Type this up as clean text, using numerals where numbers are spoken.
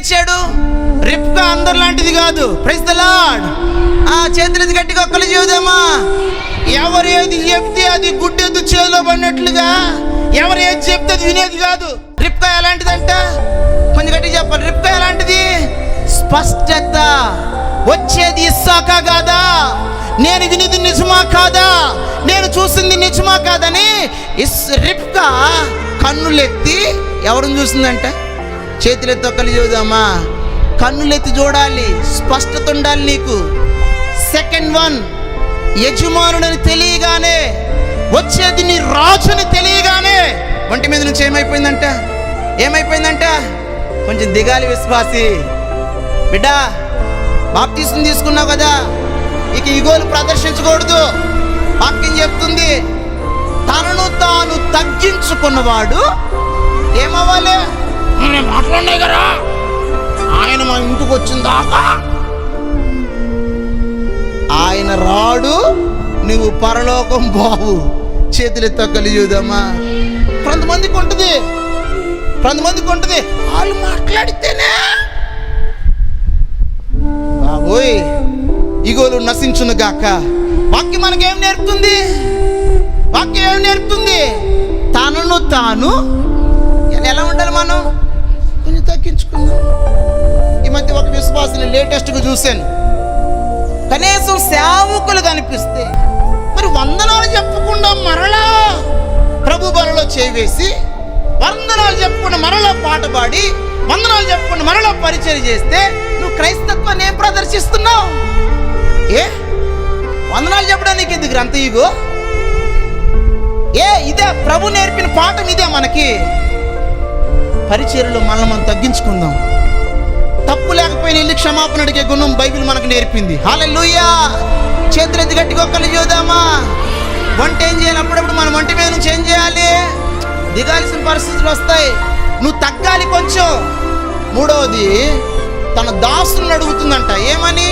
ఇచ్చాడు? రిబ్కా అందరు లాంటిది కాదు. Praise the lord. చేతులెత్తి గట్టిగా ఒక్కలు చూద్దామా. ఎవరు ఏది చెప్తే అది గుడ్డెద్దు చేతిలో పడినట్లుగా, ఎవరు ఏది చెప్తే అది వినేది కాదు. రిబ్కా ఎలాంటిదంట? కొంచెం గట్టిగా చెప్పాలి. రిబ్కా ఎలాంటిది? స్పష్టత. వచ్చేది ఇస్సాకా కాదా, నేను వినిది నిజమా కాదా, నేను చూసింది నిజమా కాదని రిబ్కా కన్నులెత్తి ఎవరిని చూసిందంట? చేతులెత్తి ఒక్కలు చూద్దామా. కన్నులెత్తి చూడాలి, స్పష్టత ఉండాలి నీకు. సెకండ్ వన్, యజమానుడని తెలియగానే, వచ్చేది నీ రాజుని తెలియగానే ఒంటి మీద నుంచి ఏమైపోయిందంట? కొంచెం దిగాలి విశ్వాసి. బిడ్డ, బాప్తిసం తీసుకున్నావు కదా, ఇక ఈగోలు ప్రదర్శించకూడదు. వాక్యం చెప్తుంది, తనను తాను తగ్గించుకున్నవాడు ఏమవ్వాలి? మాట్లాడినాయి కదా, ఆయన మా ఇంటికి వచ్చిందాకా ఆయన రాడు, నువ్వు పరలోకం బావు. చేతులెత్తి ఒక్కలు చూద్దామా. కొంతమందికి ఉంటుంది, వాళ్ళు మాట్లాడితేనే బాబోయ్ ఈగోలు నశించును గాక. వాక్యం మనకేం నేర్పుతుంది? తనను తాను ఎలా ఉండాలి? మనం కొంచెం తగ్గించుకుందాం. ఈ మధ్య ఒక విశ్వాసాన్ని లేటెస్ట్గా చూశాను. కనీసం సేవకులు కనిపిస్తే మరి వందనాలు చెప్పకుండా మరలా ప్రభు బలలో చేవేసి, వందనాలు చెప్పకుండా మరలా పాట పాడి, వందనాలు చెప్పకుండా మరలా పరిచయం చేస్తే నువ్వు క్రైస్తత్వాన్ని ఏం ప్రదర్శిస్తున్నావు? వందనాలు చెప్పడానికి ఎందుకు అంత ఈగో? ఇదే ప్రభు నేర్పిన పాఠం, ఇదే మనకి. పరిచర్యలో మనం తగ్గించుకుందాం. తప్పు లేకపోయినా ఇల్లు క్షమాపణ అడిగే గుణం బైబిల్ మనకు నేర్పింది. హల్లెలూయా. చేతులెత్తి గట్టిగా ఒక్కలు చూద్దామా. వంట ఏం చేయాలి? అప్పుడప్పుడు మన వంట మీద నుంచి ఏం చేయాలి? దిగాల్సిన పరిస్థితులు వస్తాయి, నువ్వు తగ్గాలి కొంచెం. మూడవది, తన దాసులను అడుగుతుందంట. ఏమని?